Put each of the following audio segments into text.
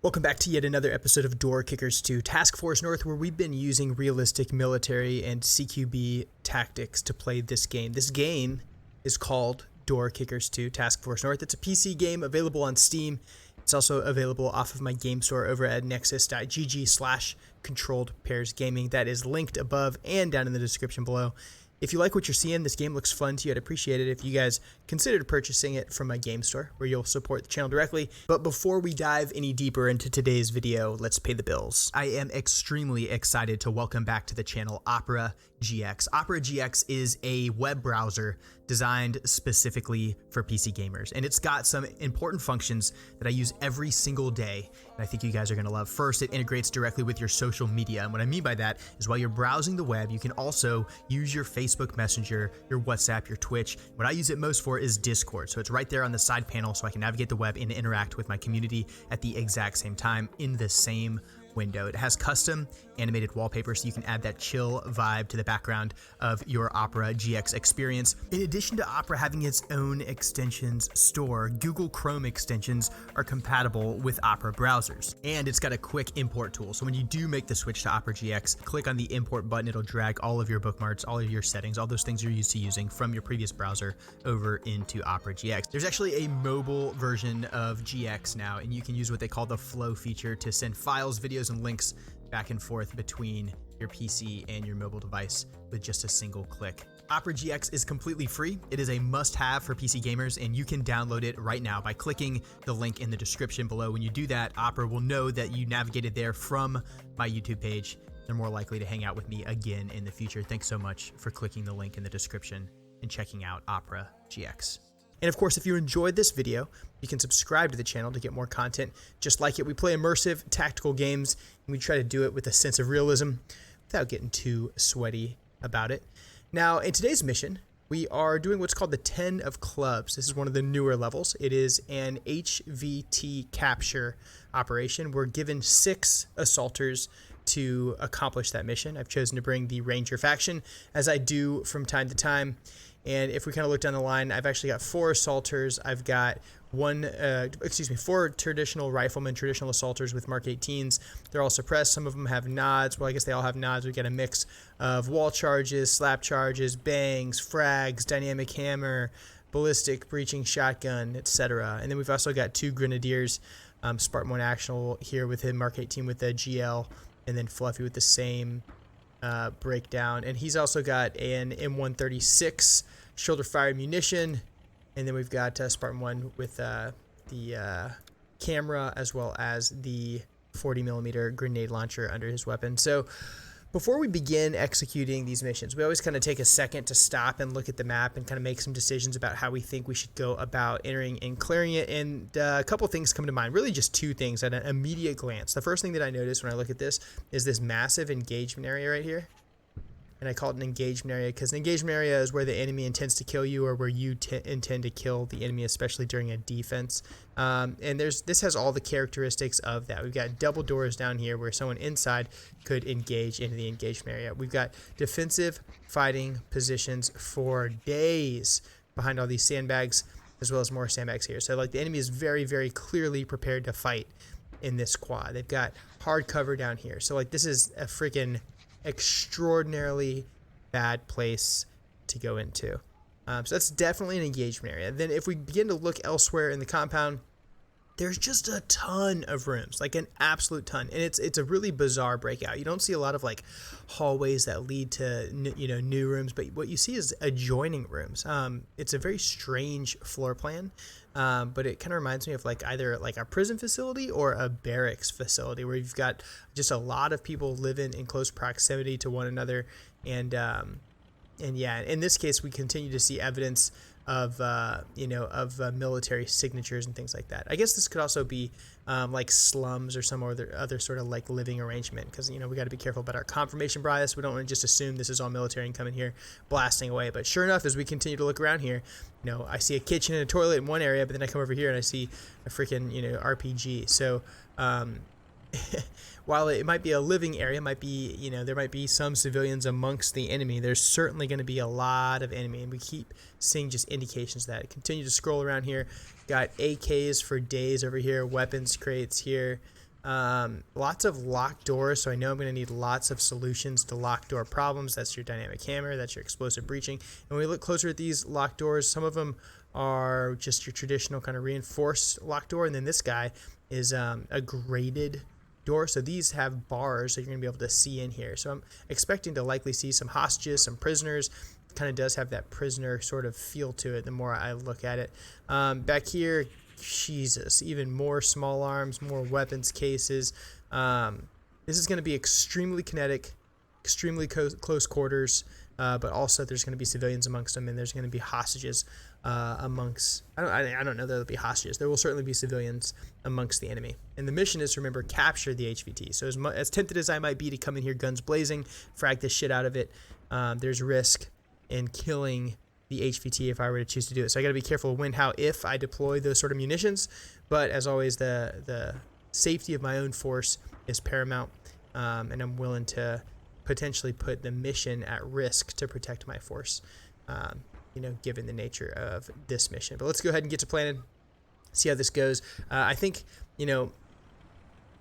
Welcome back to yet another episode of Door Kickers 2 Task Force North, where we've been using realistic military and CQB tactics to play this game. This game is called Door Kickers 2 Task Force North. It's a PC game available on Steam. It's also available off of my game store over at nexus.gg/controlledpairsgaming. That is linked above and down in the description below. If you like what you're seeing, this game looks fun to you, I'd appreciate it if you guys considered purchasing it from my game store, where you'll support the channel directly. But before we dive any deeper into today's video, let's pay the bills. I am extremely excited to welcome back to the channel Opera GX. Opera GX is a web browser designed specifically for PC gamers, and it's got some important functions that I use every single day, and I think you guys are going to love. First, it integrates directly with your social media, and what I mean by that is while you're browsing the web, you can also use your Facebook Messenger, your WhatsApp, your Twitch. What I use it most for is Discord, so it's right there on the side panel so I can navigate the web and interact with my community at the exact same time in the same window. It has custom animated wallpaper, so you can add that chill vibe to the background of your Opera GX experience. In addition to Opera having its own extensions store, Google Chrome extensions are compatible with Opera browsers. And it's got a quick import tool, so when you do make the switch to Opera GX, click on the import button. It'll drag all of your bookmarks, all of your settings, all those things you're used to using from your previous browser over into Opera GX. There's actually a mobile version of GX now, and you can use what they call the flow feature to send files, videos, and links back and forth between your PC and your mobile device with just a single click. Opera GX is completely free. It is a must-have for PC gamers, and you can download it right now by clicking the link in the description below. When you do that, Opera will know that you navigated there from my YouTube page. They're more likely to hang out with me again in the future. Thanks so much for clicking the link in the description and checking out Opera GX. And of course, if you enjoyed this video, you can subscribe to the channel to get more content just like it. We play immersive tactical games, and we try to do it with a sense of realism without getting too sweaty about it. Now, in today's mission, we are doing what's called the 10 of Clubs. This is one of the newer levels. It is an HVT capture operation. We're given 6 assaulters to accomplish that mission. I've chosen to bring the Ranger faction, as I do from time to time. And if we kind of look down the line, I've actually got 4 assaulters. I've got 4 traditional riflemen, traditional assaulters with Mark 18s. They're all suppressed. Some of them have nods. Well, I guess they all have nods. We've got a mix of wall charges, slap charges, bangs, frags, dynamic hammer, ballistic, breaching shotgun, etc. And then we've also got 2 grenadiers, Spartan 1 Actional here with him, Mark 18 with the GL, and then Fluffy with the same breakdown. And he's also got an M136 shoulder fire munition, and then we've got Spartan 1 with the camera as well as the 40mm grenade launcher under his weapon. So before we begin executing these missions, we always kind of take a second to stop and look at the map and kind of make some decisions about how we think we should go about entering and clearing it. And a couple things come to mind, really just 2 things at an immediate glance. The first thing that I notice when I look at this is this massive engagement area right here. And I call it an engagement area because an engagement area is where the enemy intends to kill you, or where you intend to kill the enemy, especially during a defense. And this has all the characteristics of that. We've got double doors down here where someone inside could engage into the engagement area. We've got defensive fighting positions for days behind all these sandbags, as well as more sandbags here. So like the enemy is very, very clearly prepared to fight in this quad. They've got hard cover down here. So like this is a freaking extraordinarily bad place to go into. So that's definitely an engagement area. Then if we begin to look elsewhere in the compound, there's just a ton of rooms, like an absolute ton. And it's a really bizarre breakout. You don't see a lot of like hallways that lead to new rooms, but what you see is adjoining rooms. It's a very strange floor plan, but it kind of reminds me of like either like a prison facility or a barracks facility, where you've got just a lot of people living in close proximity to one another. And yeah, in this case, we continue to see evidence of military signatures and things like that. I guess this could also be like slums or some other sort of like living arrangement, because we got to be careful about our confirmation bias. We don't want to just assume this is all military and come in here blasting away. But sure enough, as we continue to look around here, I see a kitchen and a toilet in one area, but then I come over here and I see a freaking RPG. So while it might be a living area, might be, there might be some civilians amongst the enemy, there's certainly going to be a lot of enemy, and we keep seeing just indications of that. Continue to scroll around here. Got AKs for days over here, weapons crates here, Lots of locked doors, so I know I'm going to need lots of solutions to locked door problems. That's your dynamic hammer, that's your explosive breaching. And when we look closer at these locked doors, some of them are just your traditional kind of reinforced locked door, and then this guy is a graded door. So these have bars, so you're going to be able to see in here. So I'm expecting to likely see some hostages, some prisoners. Kind of does have that prisoner sort of feel to it the more I look at it. Back here, Jesus, even more small arms, more weapons cases. This is going to be extremely kinetic, extremely close quarters, but also there's going to be civilians amongst them, and there's going to be hostages amongst. I don't know there'll be hostages. There will certainly be civilians amongst the enemy. And the mission is to, remember, capture the HVT. So as tempted as I might be to come in here guns blazing, frag the shit out of it, there's risk in killing the HVT if I were to choose to do it. So I got to be careful when, how, if I deploy those sort of munitions. But as always, the safety of my own force is paramount, and I'm willing to potentially put the mission at risk to protect my force, given the nature of this mission. But let's go ahead and get to planning, see how this goes. I think,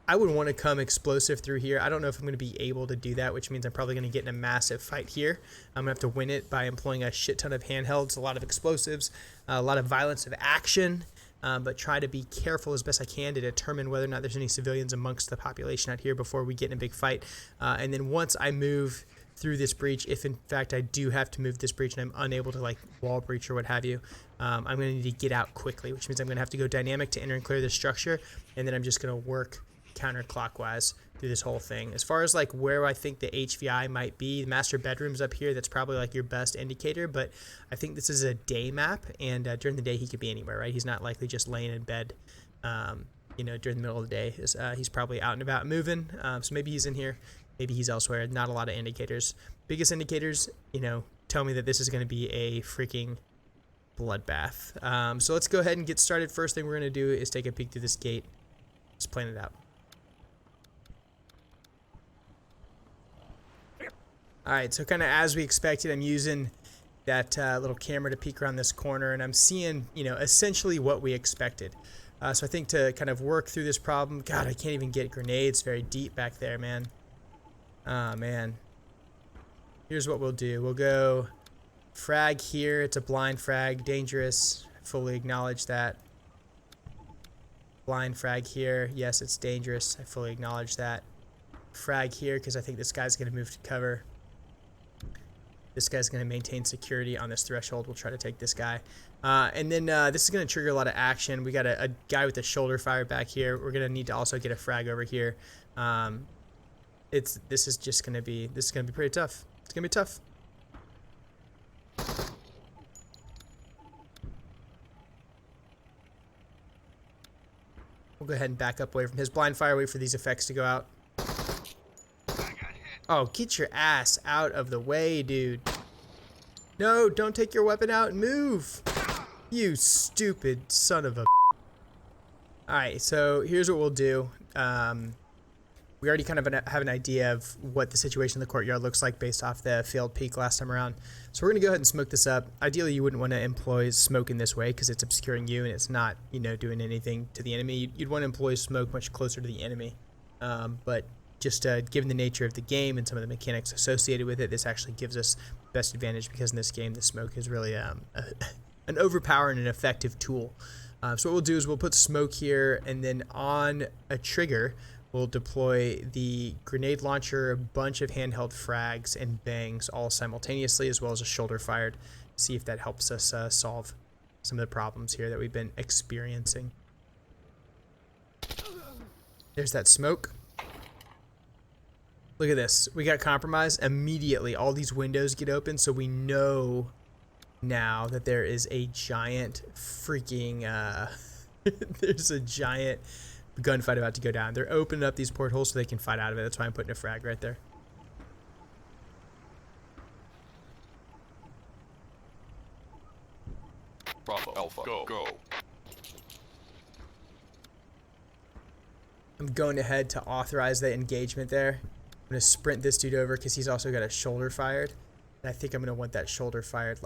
I would want to come explosive through here. I don't know if I'm going to be able to do that, which means I'm probably going to get in a massive fight here. I'm going to have to win it by employing a shit ton of handhelds, a lot of explosives, a lot of violence of action, but try to be careful as best I can to determine whether or not there's any civilians amongst the population out here before we get in a big fight. And then once I move through this breach, if in fact I do have to move this breach and I'm unable to wall breach or what have you, I'm going to need to get out quickly, which means I'm going to have to go dynamic to enter and clear the structure, and then I'm just going to work counterclockwise through this whole thing. As far as where I think the HVI might be, the master bedroom's up here. That's probably your best indicator, but I think this is a day map, and during the day he could be anywhere, right? He's not likely just laying in bed, during the middle of the day. He's probably out and about moving, so maybe he's in here, maybe he's elsewhere. Not a lot of indicators. Biggest indicators, tell me that this is going to be a freaking bloodbath. So let's go ahead and get started. First thing we're going to do is take a peek through this gate. Let's plan it out. Alright, so kind of as we expected, I'm using that little camera to peek around this corner, and I'm seeing, essentially what we expected. So I think to kind of work through this problem, God, I can't even get grenades very deep back there, man. Ah, man. Here's what we'll do. We'll go frag here. It's a blind frag, dangerous. Fully acknowledge that. Blind frag here. Yes, it's dangerous. I fully acknowledge that. Frag here because I think this guy's going to move to cover. This guy's going to maintain security on this threshold. We'll try to take this guy. And then this is going to trigger a lot of action. We got a guy with a shoulder fire back here. We're going to need to also get a frag over here. This is going to be pretty tough. It's going to be tough. We'll go ahead and back up away from his blind fire. Wait for these effects to go out. Oh, get your ass out of the way, dude. No, don't take your weapon out. Move. You stupid son of a... Alright, so here's what we'll do. We already kind of have an idea of what the situation in the courtyard looks like based off the field peek last time around. So we're going to go ahead and smoke this up. Ideally, you wouldn't want to employ smoke in this way because it's obscuring you and it's not, doing anything to the enemy. You'd want to employ smoke much closer to the enemy. But just given the nature of the game and some of the mechanics associated with it, this actually gives us best advantage because in this game, the smoke is really an overpowering and effective tool. So what we'll do is we'll put smoke here, and then on a trigger, we'll deploy the grenade launcher, a bunch of handheld frags and bangs all simultaneously, as well as a shoulder fired. See if that helps us solve some of the problems here that we've been experiencing. There's that smoke. Look at this. We got compromised. Immediately, all these windows get open, so we know now that there is a giant freaking... there's a giant gunfight about to go down. They're opening up these portholes so they can fight out of it. That's why I'm putting a frag right there. Bravo, Alpha, go. I'm going ahead to authorize the engagement there. I'm going to sprint this dude over because he's also got a shoulder fired. And I think I'm going to want that shoulder fired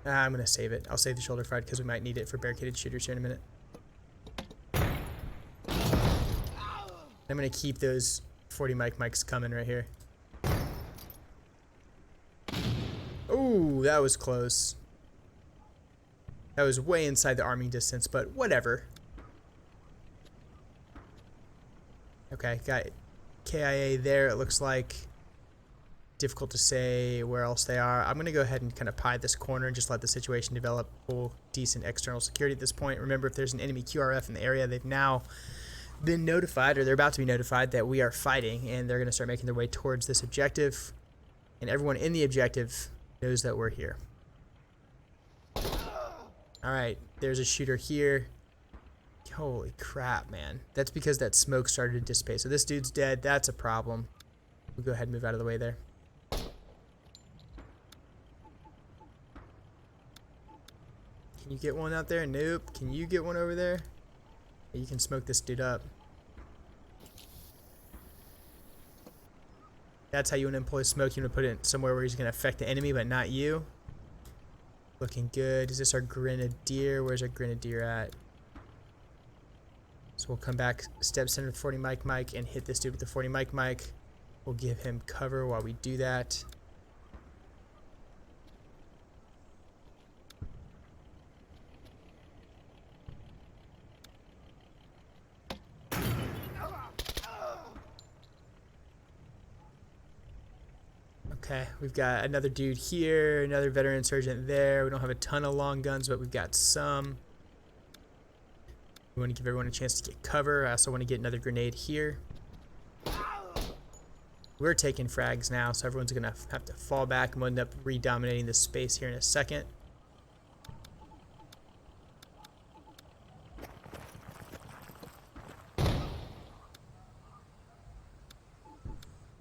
I'm going to save it. I'll save the shoulder fired because we might need it for barricaded shooters here in a minute. I'm going to keep those 40 mics coming right here. Oh, that was close. That was way inside the arming distance, but whatever. Okay, got KIA there, it looks like. Difficult to say where else they are. I'm going to go ahead and kind of pie this corner and just let the situation develop. Full decent external security at this point. Remember, if there's an enemy QRF in the area, they've now been notified, or they're about to be notified, that we are fighting, and they're going to start making their way towards this objective. And everyone in the objective knows that we're here. Alright, there's a shooter here. Holy crap, man. That's because that smoke started to dissipate. So this dude's dead. That's a problem. We'll go ahead and move out of the way there. Can you get one out there? Nope. Can you get one over there? You can smoke this dude up. That's how you want to employ smoke. You want to put it somewhere where he's going to affect the enemy, but not you. Looking good. Is this our grenadier? Where's our grenadier at? So we'll come back, step center with 40 mic, and hit this dude with the 40 mic. We'll give him cover while we do that. Okay, we've got another dude here, another veteran insurgent there. We don't have a ton of long guns, but we've got some. We want to give everyone a chance to get cover. I also want to get another grenade here. We're taking frags now, so everyone's going to have to fall back, and we'll end up re-dominating this space here in a second.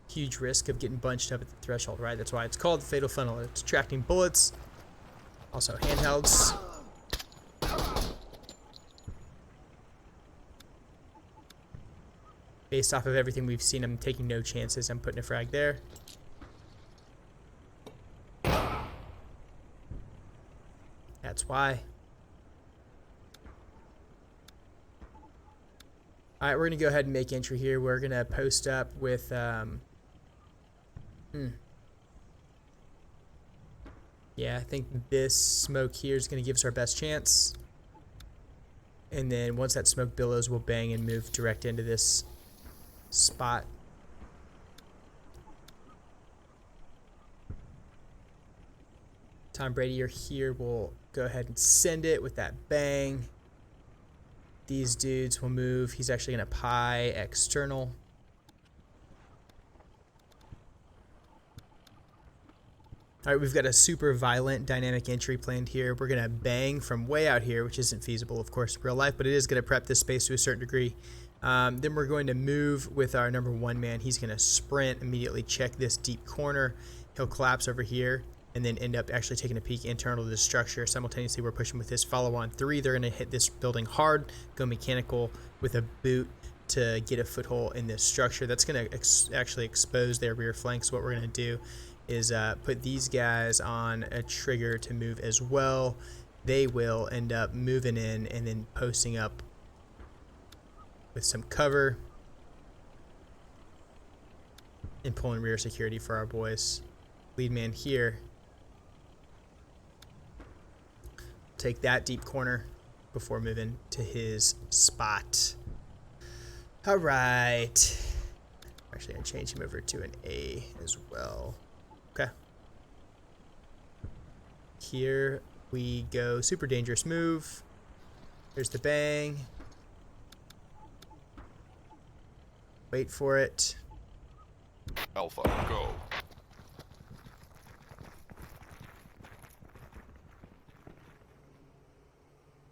Huge risk of getting bunched up at the threshold, right? That's why it's called the fatal funnel. It's attracting bullets, also handhelds. Based off of everything we've seen, I'm taking no chances. I'm putting a frag there. That's why. Alright, we're going to go ahead and make entry here. We're going to post up with... Yeah, I think this smoke here is going to give us our best chance. And then once that smoke billows, we'll bang and move direct into this spot. Tom Brady, you're here. We'll go ahead and send it with that bang. These dudes will move. He's actually going to pie external. Alright, we've got a super violent dynamic entry planned here. We're going to bang from way out here, which isn't feasible, of course, in real life, but it is going to prep this space to a certain degree. Then we're going to move with our number one man. He's going to sprint, immediately check this deep corner. He'll collapse over here, and then end up actually taking a peek internal to the structure. Simultaneously, we're pushing with this follow-on 3. They're going to hit this building hard, go mechanical with a boot to get a foothold in this structure. That's going to actually expose their rear flanks. What we're going to do is put these guys on a trigger to move as well. They will end up moving in and then posting up with some cover and pulling rear security for our boys. Lead man here. Take that deep corner before moving to his spot. All right. I'm actually going to change him over to an A as well. Okay. Here we go. Super dangerous move. There's the bang. Wait for it. Alpha, go.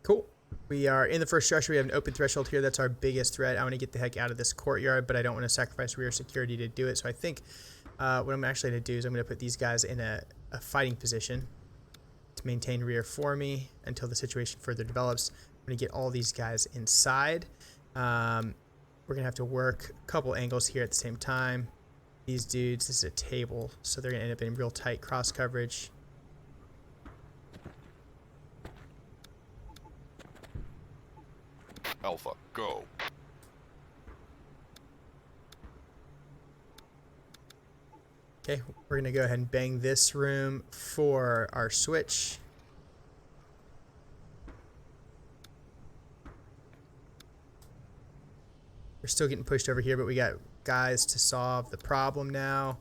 Cool. We are in the first structure. We have an open threshold here. That's our biggest threat. I want to get the heck out of this courtyard, but I don't want to sacrifice rear security to do it. So I think what I'm actually going to do is I'm going to put these guys in a fighting position to maintain rear for me until the situation further develops. I'm going to get all these guys inside. We're going to have to work a couple angles here at the same time. These dudes, this is a table, so they're going to end up in real tight cross coverage. Alpha, go. Okay, we're gonna go ahead and bang this room for our switch. We're still getting pushed over here, but we got guys to solve the problem now.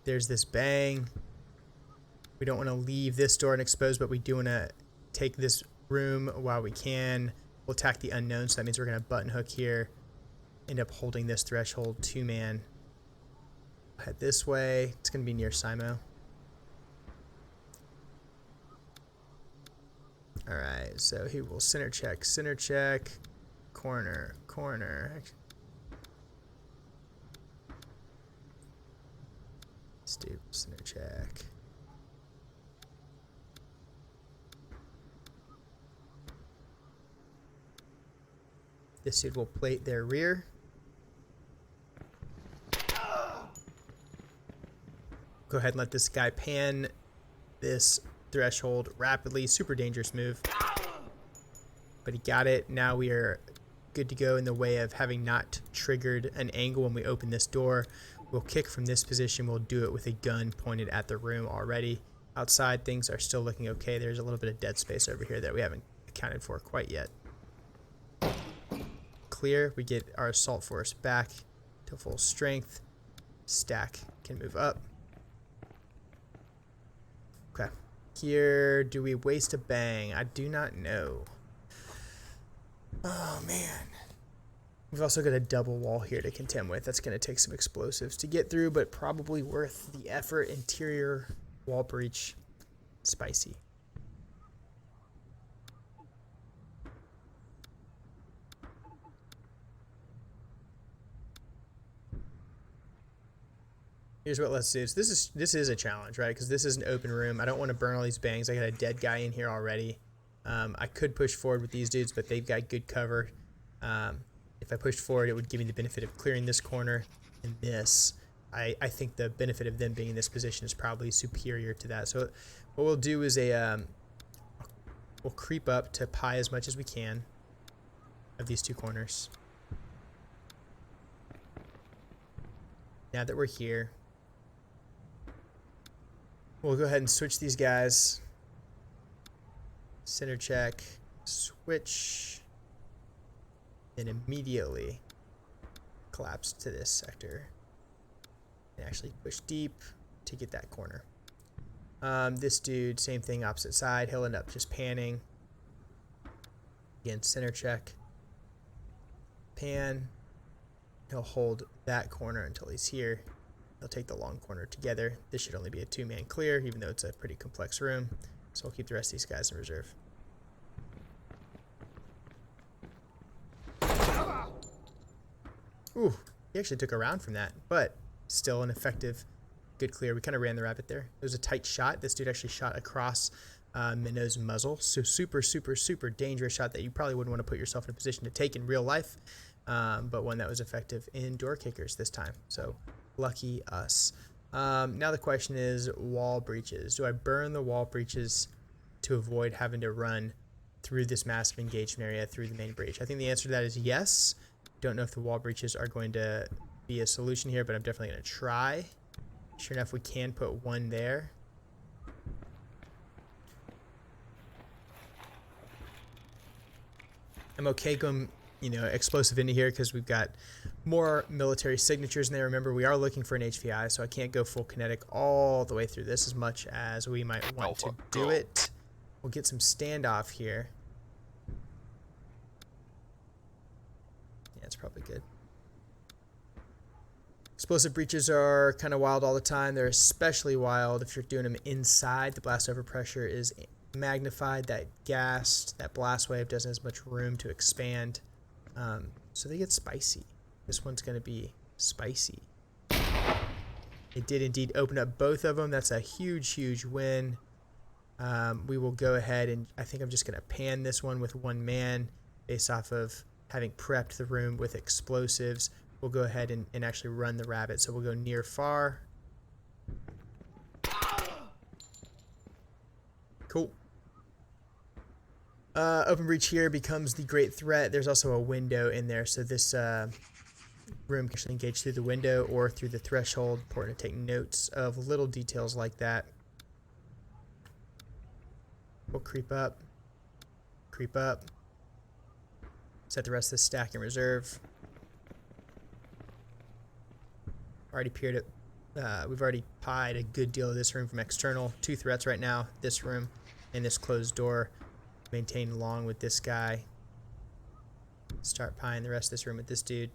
There's this bang. We don't want to leave this door unexposed, but we do want to take this room while we can. We'll attack the unknown, so that means we're going to button hook here. End up holding this threshold 2-man. Head this way. It's going to be near Simo. Alright, so he will center check, corner, corner. Let's do center check. This dude will plate their rear. Go ahead and let this guy pan this threshold rapidly. Super dangerous move. But he got it. Now we are good to go in the way of having not triggered an angle when we open this door. We'll kick from this position. We'll do it with a gun pointed at the room already. Outside, things are still looking okay. There's a little bit of dead space over here that we haven't accounted for quite yet. Clear. We get our assault force back to full strength. Stack can move up. Okay. Here, do we waste a bang? I do not know. Oh, man. We've also got a double wall here to contend with. That's going to take some explosives to get through, but probably worth the effort. Interior wall breach. Spicy. Here's what let's do. So this is a challenge, right? Because this is an open room. I don't want to burn all these bangs. I got a dead guy in here already. I could push forward with these dudes, but they've got good cover. If I pushed forward, it would give me the benefit of clearing this corner and this. I think the benefit of them being in this position is probably superior to that. So what we'll do is we'll creep up to pie as much as we can of these two corners. Now that we're here, we'll go ahead and switch these guys. Center check, switch, and immediately collapse to this sector. And actually push deep to get that corner. This dude, same thing, opposite side. He'll end up just panning. Again, center check. Pan. He'll hold that corner until he's here. He'll take the long corner together. This should only be a 2-man clear, even though it's a pretty complex room. So we'll keep the rest of these guys in reserve. Ooh, he actually took a round from that, but still an effective, good clear. We kind of ran the rabbit there. It was a tight shot. This dude actually shot across Minnow's muzzle. So super, super, super dangerous shot that you probably wouldn't want to put yourself in a position to take in real life. But one that was effective in door kickers this time. So lucky us. Now the question is wall breaches. Do I burn the wall breaches to avoid having to run through this massive engagement area through the main breach? I think the answer to that is yes. Don't know if the wall breaches are going to be a solution here, but I'm definitely going to try. Sure enough, we can put one there. I'm okay going, explosive into here because we've got more military signatures in there. Remember, we are looking for an HVI, so I can't go full kinetic all the way through this as much as we might want to do it. We'll get some standoff here. Yeah, it's probably good. Explosive breaches are kind of wild all the time. They're especially wild if you're doing them inside. The blast overpressure is magnified. That blast wave doesn't have as much room to expand. So they get spicy. This one's going to be spicy. It did indeed open up both of them. That's a huge, huge win. We will go ahead and I think I'm just going to pan this one with 1 man based off of having prepped the room with explosives. We'll go ahead and actually run the rabbit. So we'll go near far. Cool. Open breach here becomes the great threat. There's also a window in there, so this room can actually engage through the window or through the threshold. Important to take notes of little details like that. We'll creep up, set the rest of the stack in reserve. Already peered it. We've already pied a good deal of this room from external. 2 threats right now, this room and this closed door. Maintain long with this guy. Start pieing the rest of this room with this dude.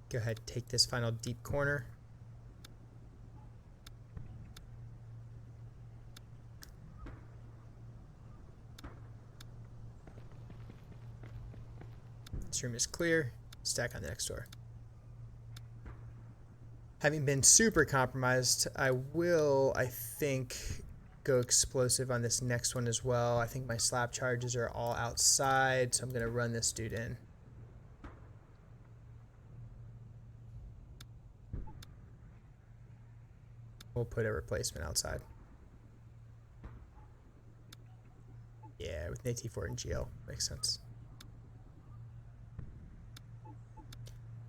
Go ahead, take this final deep corner. This room is clear. Stack on the next door. Having been super compromised, I will, I think, go explosive on this next one as well. I think my slap charges are all outside, so I'm going to run this dude in. We'll put a replacement outside. Yeah, with an AT4 and GL. Makes sense.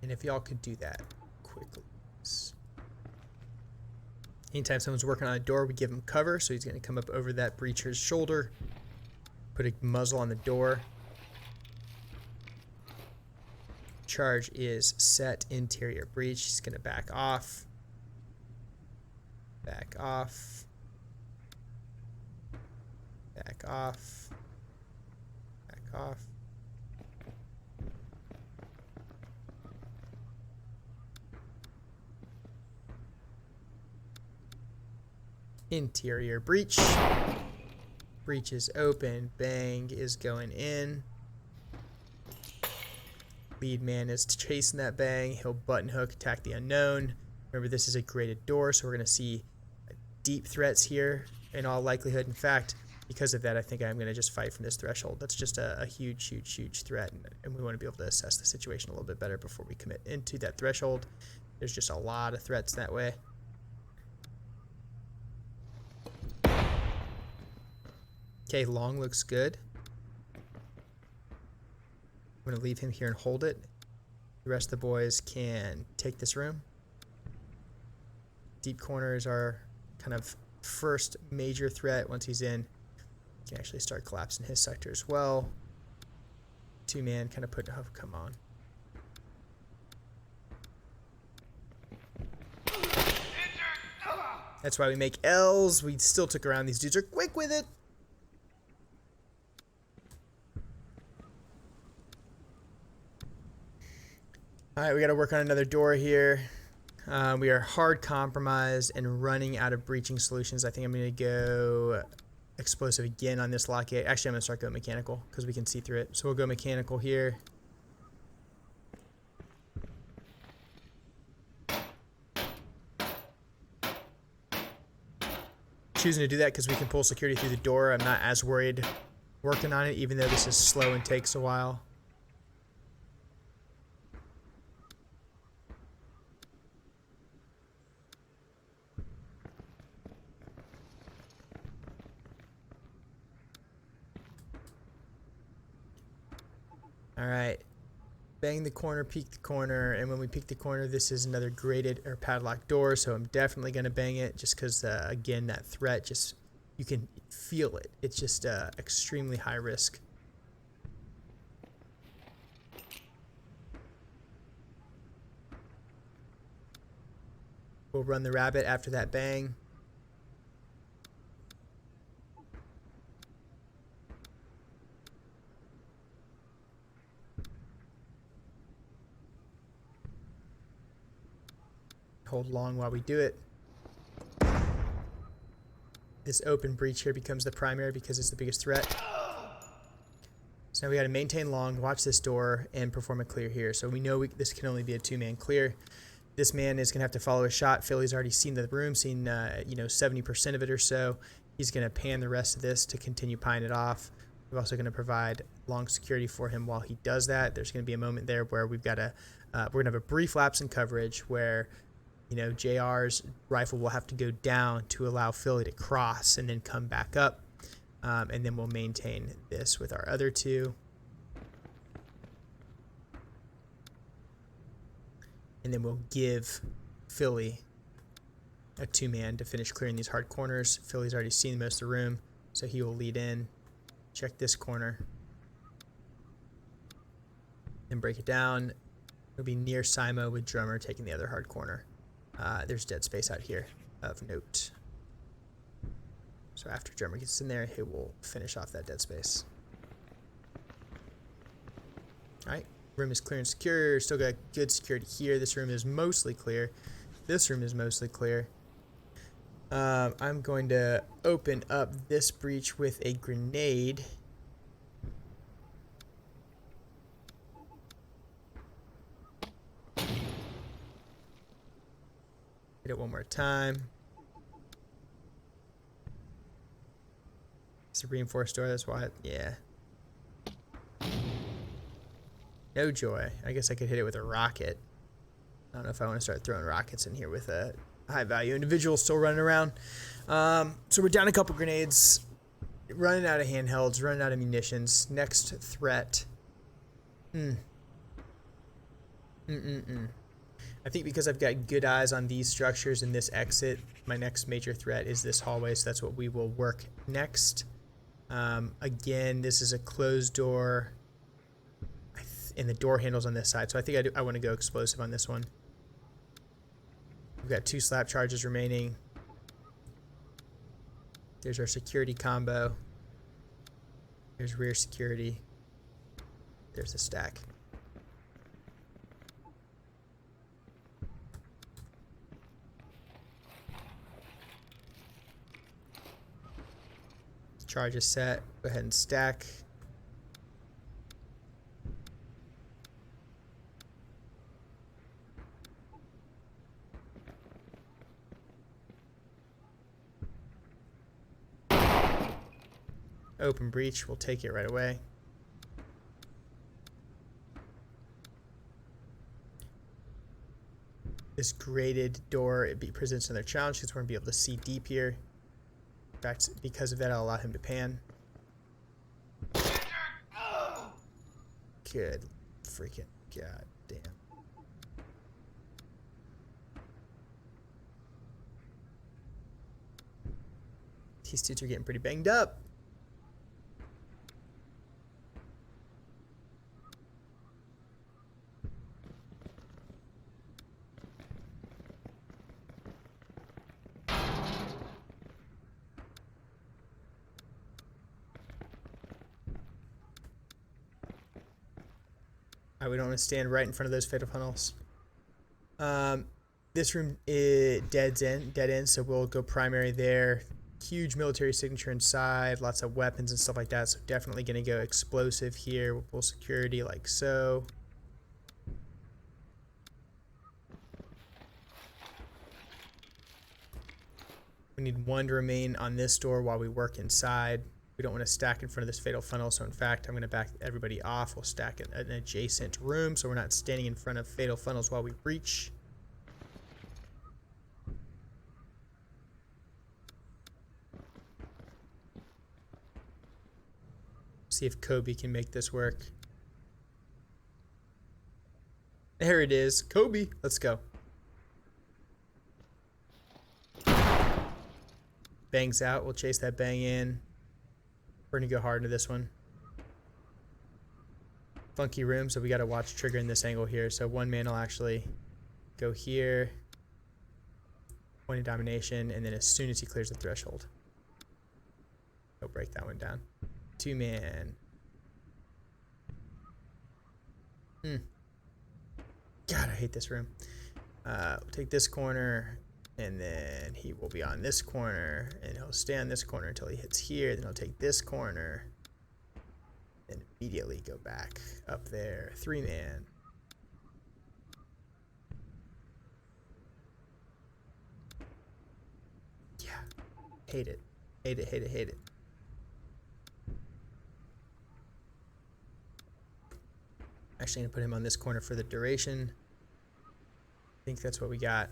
And if y'all could do that quickly. Anytime someone's working on a door, we give him cover. So he's going to come up over that breacher's shoulder. Put a muzzle on the door. Charge is set, interior breach. He's going to back off. Back off. Back off. Back off. Interior breach. Breach is open. Bang is going in. Lead man is chasing that bang. He'll button hook, attack the unknown. Remember, this is a graded door, so we're going to see deep threats here in all likelihood. In fact, because of that, I think I'm going to just fight from this threshold. That's just a huge, huge, huge threat, and we want to be able to assess the situation a little bit better before we commit into that threshold. There's just a lot of threats that way. Okay, long looks good. I'm going to leave him here and hold it. The rest of the boys can take this room. Deep corner is our kind of first major threat. Once he's in, he can actually start collapsing his sector as well. 2-man kind of put, oh, come on. That's why we make L's. We still took around. These dudes are quick with it. Alright, we got to work on another door here. We are hard compromised and running out of breaching solutions. I think I'm going to go explosive again on this lock gate. Actually, I'm going to start going mechanical because we can see through it. So we'll go mechanical here. Choosing to do that because we can pull security through the door. I'm not as worried working on it, even though this is slow and takes a while. Alright, bang the corner, peek the corner, and when we peek the corner, this is another graded or padlocked door, so I'm definitely going to bang it just because, again, that threat, just you can feel it. It's just extremely high risk. We'll run the rabbit after that bang. Hold long while we do it. This open breach here becomes the primary because it's the biggest threat. So now we got to maintain long, watch this door, and perform a clear here. So we know this can only be a 2-man clear. This man is going to have to follow a shot. Philly's already seen the room, seen 70% of it or so. He's going to pan the rest of this to continue pieing it off. We're also going to provide long security for him while he does that. There's going to be a moment there where we've got to, we're going to have a brief lapse in coverage where, you know, JR's rifle will have to go down to allow Philly to cross and then come back up. And then we'll maintain this with our other two. And then we'll give Philly a 2-man to finish clearing these hard corners. Philly's already seen most of the room, so he will lead in, check this corner, and break it down. It'll be near Simo with Drummer taking the other hard corner. There's dead space out here of note. So after Drummer gets in there, he will finish off that dead space. All right, room is clear and secure. Still got good security here. This room is mostly clear. This room is mostly clear. I'm going to open up this breach with a grenade. Hit it one more time. It's a reinforced door, that's why, yeah. No joy. I guess I could hit it with a rocket. I don't know if I want to start throwing rockets in here with a high value individual still running around. So we're down a couple grenades, running out of handhelds, running out of munitions. Next threat. I think because I've got good eyes on these structures and this exit, my next major threat is this hallway, so that's what we will work next. Again, this is a closed door, and the door handle's on this side, so I think I want to go explosive on this one. We've got 2 slap charges remaining. There's our security combo. There's rear security. There's the stack. Charge is set. Go ahead and stack. Open breach, we'll take it right away. This grated door, it presents another challenge because we're going to be able to see deep here. In fact, because of that, I'll allow him to pan. Good freaking god damn. These dudes are getting pretty banged up. We don't want to stand right in front of those fatal funnels. This room is dead end, so we'll go primary there. Huge military signature inside, lots of weapons and stuff like that, so definitely going to go explosive here. We'll pull security like so. We need 1 to remain on this door while we work inside. We don't want to stack in front of this fatal funnel, so in fact, I'm going to back everybody off. We'll stack in an adjacent room, so we're not standing in front of fatal funnels while we breach. See if Kobe can make this work. There it is. Kobe, let's go. Bangs out. We'll chase that bang in. We're going to go hard into this one. Funky room, so we got to watch trigger in this angle here. So 1 man will actually go here. Point of domination, and then as soon as he clears the threshold, he'll break that one down. 2 man. God, I hate this room. We'll take this corner, and then he will be on this corner, and he'll stay on this corner until he hits here. Then he'll take this corner, and immediately go back up there. 3 man. Yeah, hate it. Hate it, hate it, hate it. Actually, I'm gonna put him on this corner for the duration. I think that's what we got.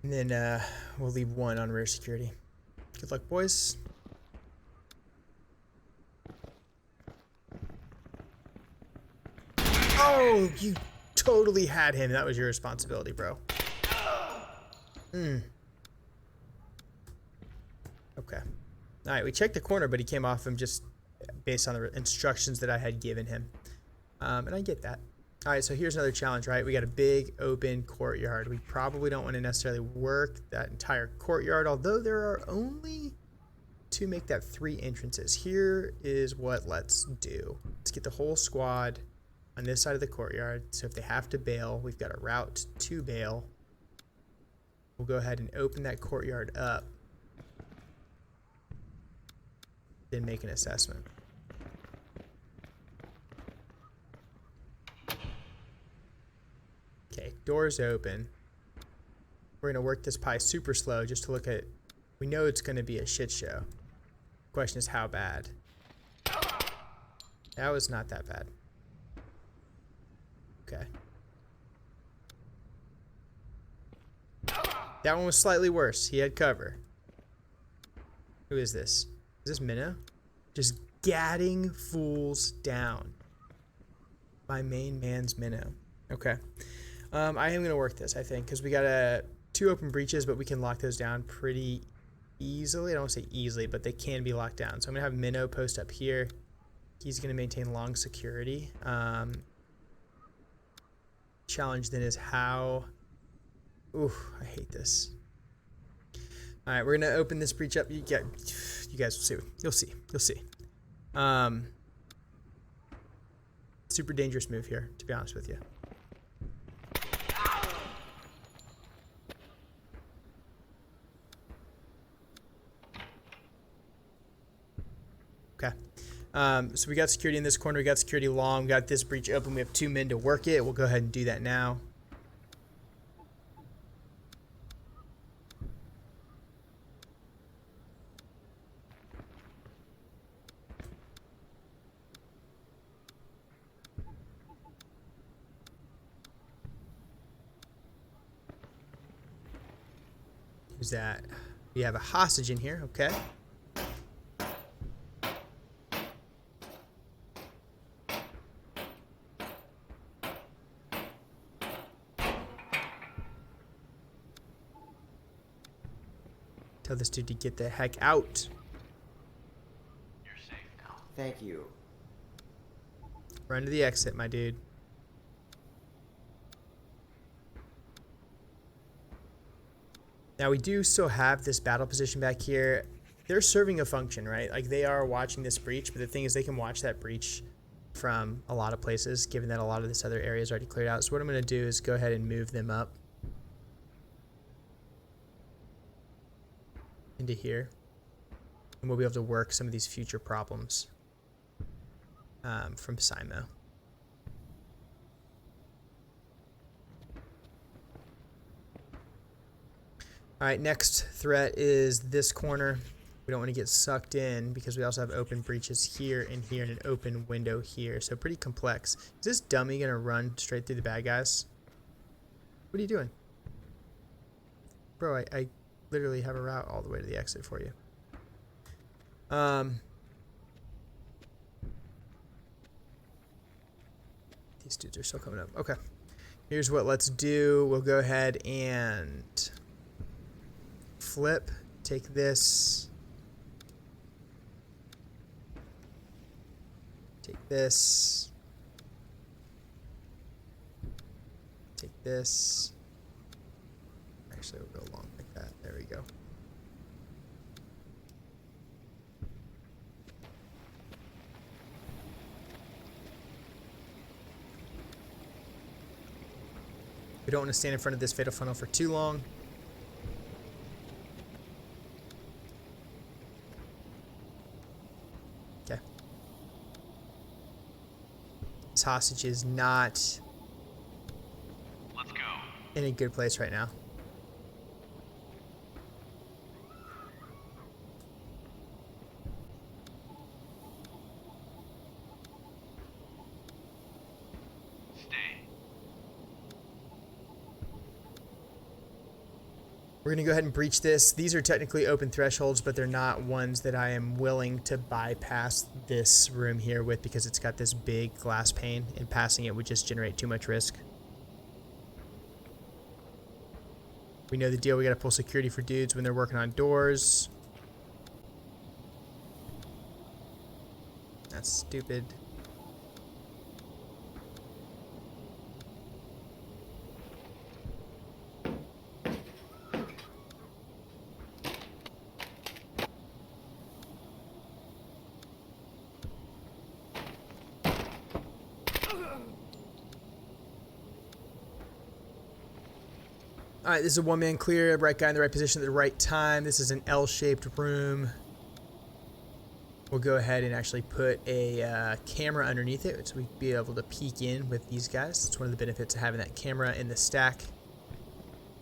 And then we'll leave one on rear security. Good luck, boys. Oh, you totally had him. That was your responsibility, bro. Okay. All right, we checked the corner, but he came off him just based on the instructions that I had given him. And I get that. All right, so here's another challenge, right? We got a big open courtyard. We probably don't want to necessarily work that entire courtyard, although there are only to make that 3 entrances. Here is what let's do. Let's get the whole squad on this side of the courtyard. So if they have to bail, we've got a route to bail. We'll go ahead and open that courtyard up. Then make an assessment. Okay, doors open. We're gonna work this pie super slow just to look at, we know it's gonna be a shit show. Question is how bad. That was not that bad. Okay. That one was slightly worse. He had cover. Who is this? Is this Minnow? Just gadding fools down. My main man's Minnow. Okay. I am going to work this, I think, because we got 2 open breaches, but we can lock those down pretty easily. I don't want to say easily, but they can be locked down. So I'm going to have Minnow post up here. He's going to maintain long security. Challenge then is how... Ooh, I hate this. All right, we're going to open this breach up. You guys will see. You'll see. You'll see. Super dangerous move here, to be honest with you. Okay. So we got security in this corner. We got security long. We got this breach open. We have 2 men to work it. We'll go ahead and do that now. Who's that? We have a hostage in here. Okay. Tell this dude to get the heck out. You're safe now. Thank you. Run to the exit, my dude. Now we do still have this battle position back here. They're serving a function, right? Like they are watching this breach, but the thing is they can watch that breach from a lot of places, given that a lot of this other area is already cleared out. So what I'm going to do is go ahead and move them up into here, and we'll be able to work some of these future problems from Simo. All right, next threat is this corner. We don't want to get sucked in because we also have open breaches here and here and an open window here. So pretty complex. Is this dummy going to run straight through the bad guys? What are you doing? Bro, I literally have a route all the way to the exit for you. These dudes are still coming up. Okay. Here's what let's do. We'll go ahead and flip. Take this. Take this. Take this. Actually, we'll go along like that. There we go. We don't want to stand in front of this fatal funnel for too long. Okay. This hostage is not Let's go. in a good place right now. Stay. We're going to go ahead and breach this. These are technically open thresholds, but they're not ones that I am willing to bypass this room here with because it's got this big glass pane, and passing it would just generate too much risk. We know the deal. We got to pull security for dudes when they're working on doors. That's stupid. All right, this is a one-man clear, right guy in the right position at the right time. This is an L-shaped room. We'll go ahead and actually put a camera underneath it, so we'll be able to peek in with these guys. It's one of the benefits of having that camera in the stack.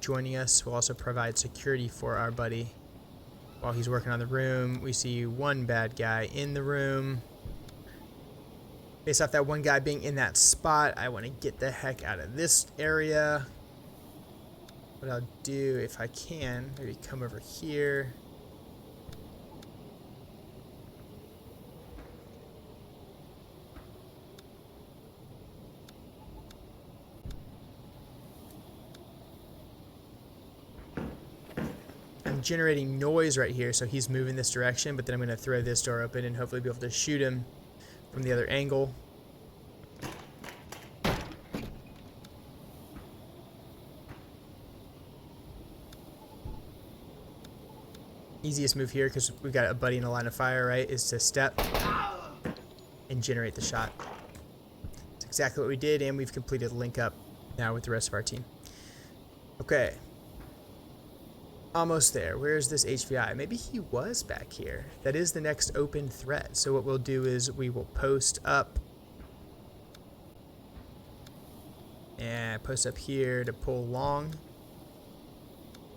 Joining us will also provide security for our buddy. While he's working on the room, we see one bad guy in the room. Based off that one guy being in that spot, I want to get the heck out of this area. What I'll do, if I can, maybe come over here. I'm generating noise right here, so he's moving this direction, but then I'm going to throw this door open and hopefully be able to shoot him from the other angle. Easiest move here, because we've got a buddy in a line of fire, right, is to step and generate the shot. That's exactly what we did, and we've completed link up now with the rest of our team. Okay. Almost there. Where's this HVI? Maybe he was back here. That is the next open threat. So what we'll do is we will post up and post up here to pull long.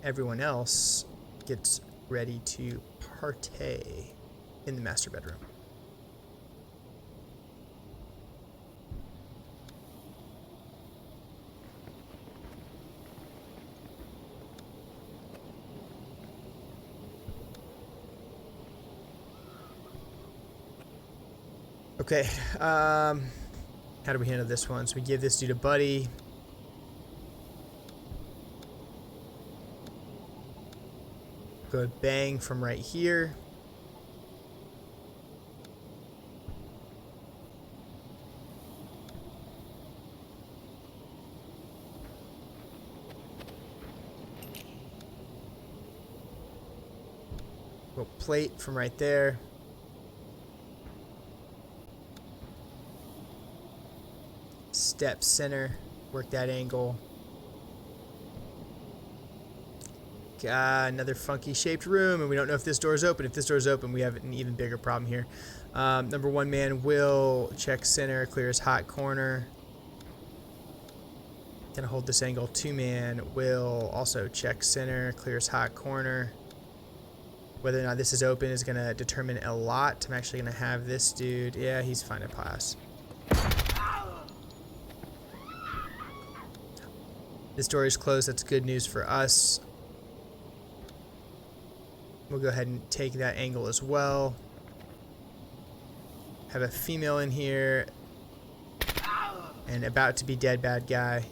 Everyone else gets ready to partay in the master bedroom. Okay, how do we handle this one? So we give this dude a buddy. Go bang from right here. Go plate from right there. Step center, work that angle. Another funky shaped room, and we don't know if this door is open. If this door is open, we have an even bigger problem here. Number one man will check center, clear his hot corner. Gonna hold this angle. Two man will also check center, clear his hot corner. Whether or not this is open is gonna determine a lot. I'm actually gonna have this dude. Yeah, he's fine at pass. This door is closed. That's good news for us. We'll go ahead and take that angle as well. Have a female in here. And about to be dead bad guy.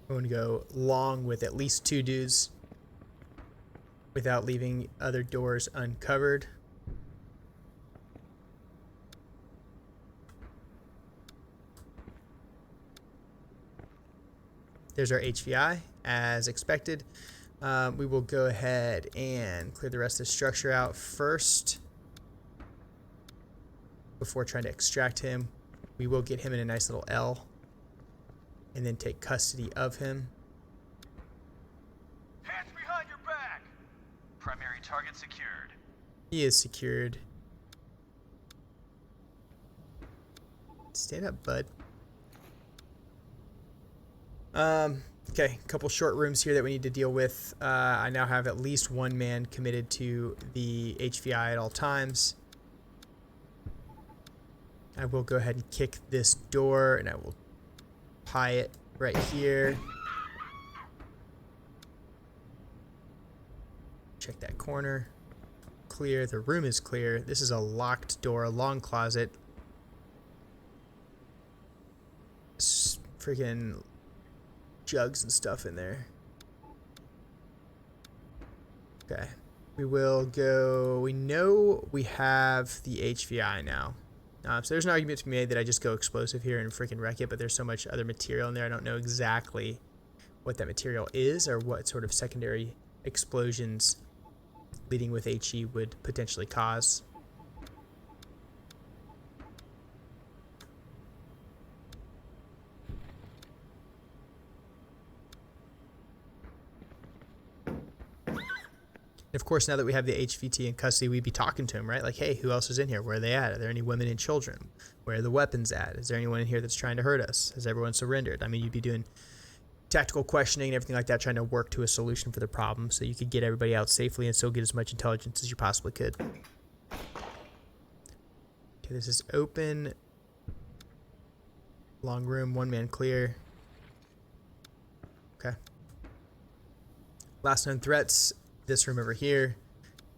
I'm going to go long with at least two dudes without leaving other doors uncovered. There's our HVI as expected. We will go ahead and clear the rest of the structure out first before trying to extract him. We will get him in a nice little L and then take custody of him. Hands behind your back! Primary target secured. He is secured. Stand up, bud. Okay, a couple short rooms here that we need to deal with. I now have at least one man committed to the HVI at all times. I will go ahead and kick this door, and I will pie it right here. Check that corner. Clear. The room is clear. This is a locked door, a long closet. Freaking jugs and stuff in there. Okay. We will go. We know we have the HVI now. So there's an argument to be made that I just go explosive here and freaking wreck it, but there's so much other material in there. I don't know exactly what that material is or what sort of secondary explosions leading with HE would potentially cause. Of course, now that we have the HVT in custody, we'd be talking to him, right? Like, hey, who else is in here? Where are they at? Are there any women and children? Where are the weapons at? Is there anyone in here that's trying to hurt us? Has everyone surrendered? I mean, you'd be doing tactical questioning and everything like that, trying to work to a solution for the problem so you could get everybody out safely and still get as much intelligence as you possibly could. Okay, this is open. Long room, one man clear. Okay. Last known threats. This room over here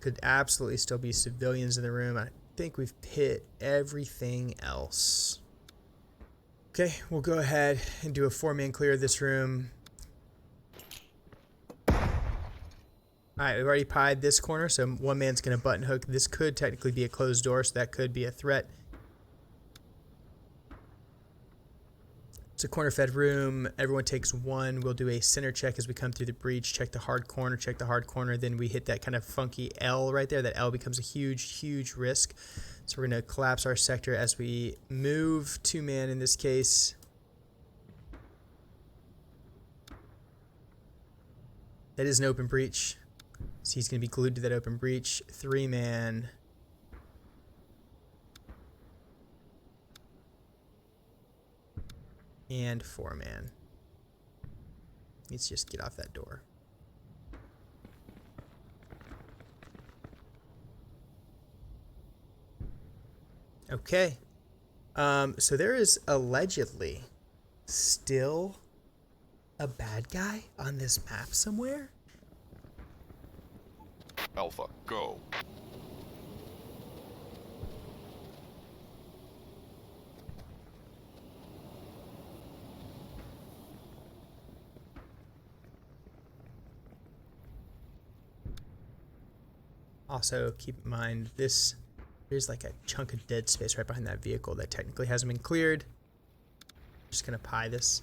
could absolutely still be civilians in the room. I think we've hit everything else. Okay, we'll go ahead and do a 4-man clear of this room. Alright, we've already pied this corner, so one man's going to button hook. This could technically be a closed door, so that could be a threat. It's a corner fed room. Everyone takes one. We'll do a center check as we come through the breach. Check the hard corner. Then we hit that kind of funky L right there. That L becomes a huge, huge risk. So we're going to collapse our sector as we move 2-man in this case. That is an open breach. So he's going to be glued to that open breach. 3-man. And 4-man. Needs to just get off that door. Okay. So there is allegedly still a bad guy on this map somewhere. Alpha, go. Also, keep in mind, there's like a chunk of dead space right behind that vehicle that technically hasn't been cleared. Just gonna pie this.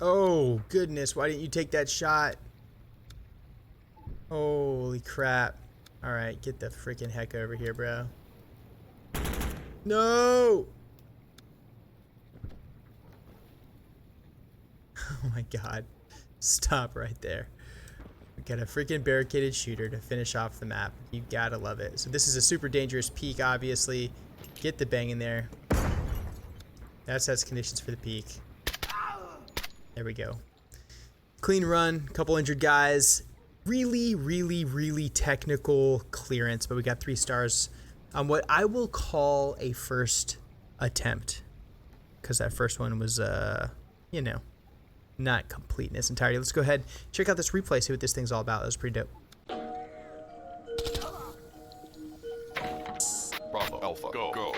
Oh, goodness, why didn't you take that shot? Holy crap. Alright, get the freaking heck over here, bro. No! Oh my god. Stop right there. We got a freaking barricaded shooter to finish off the map. You gotta love it. So this is a super dangerous peak, obviously. Get the bang in there. That sets conditions for the peak. There we go. Clean run, couple injured guys. Really, really, really technical clearance, but we got 3 stars on what I will call a first attempt. Because that first one was, you know, not complete in its entirety. Let's go ahead, check out this replay, see what this thing's all about. That was pretty dope. Bravo, Alpha, go.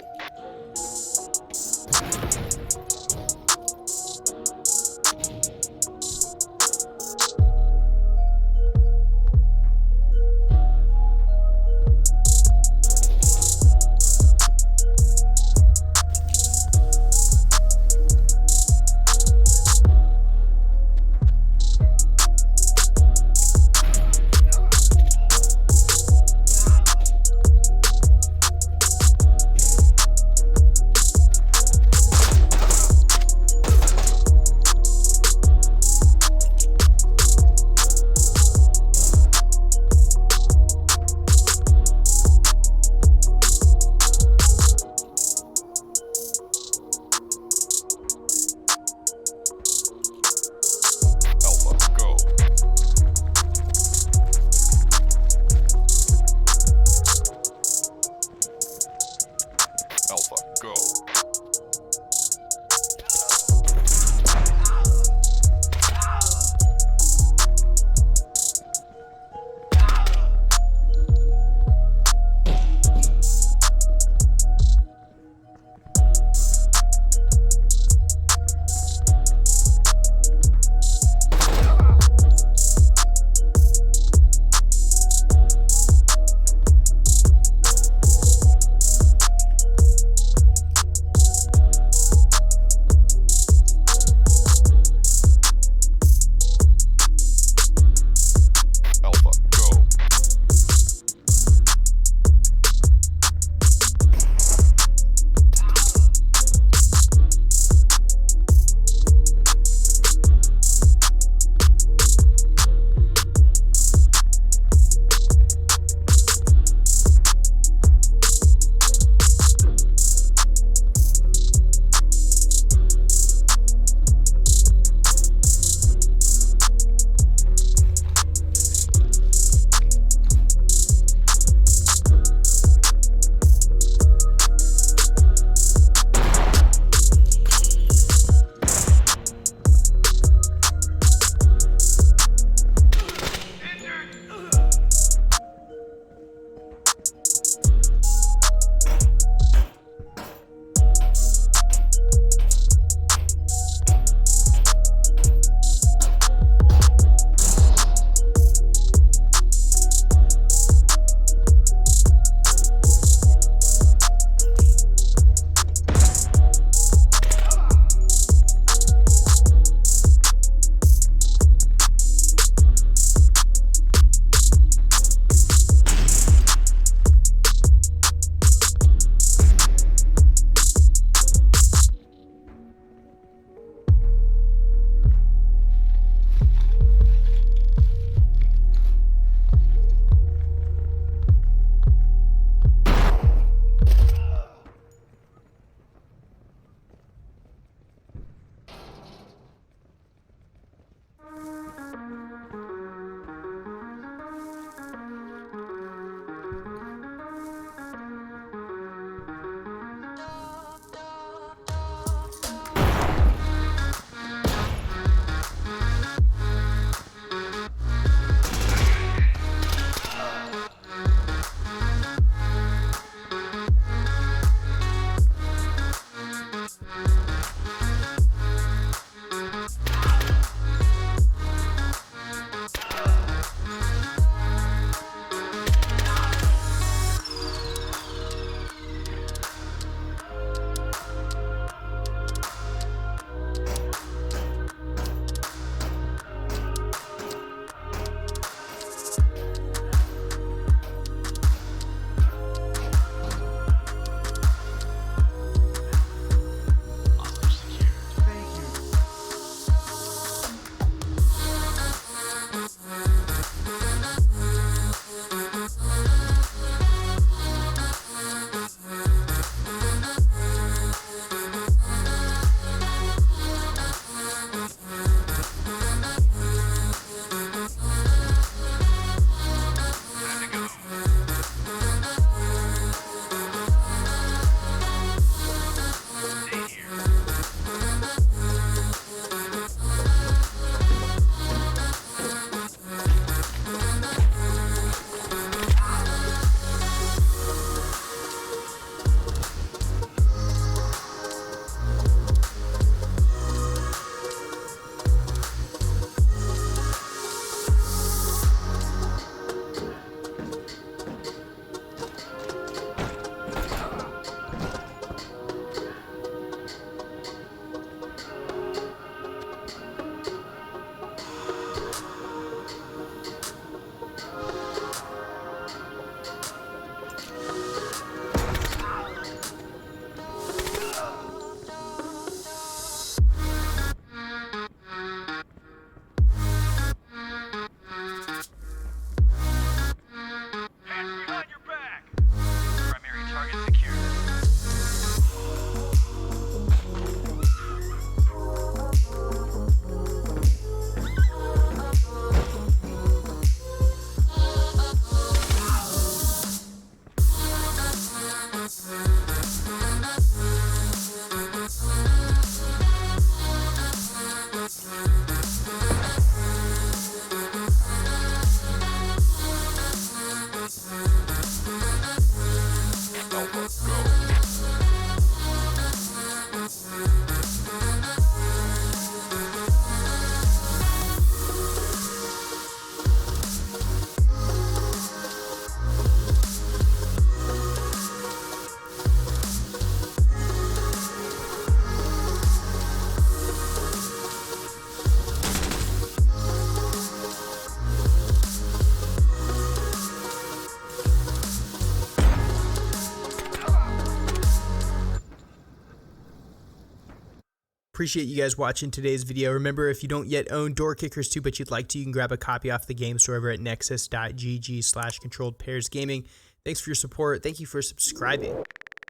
Appreciate you guys watching today's video. Remember, if you don't yet own Door Kickers 2, but you'd like to, you can grab a copy off the game store over at nexus.gg/controlledpairsgaming. Thanks for your support. Thank you for subscribing.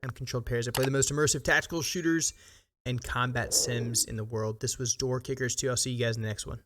I'm Controlled Pairs. I play the most immersive tactical shooters and combat sims in the world. This was Door Kickers 2. I'll see you guys in the next one.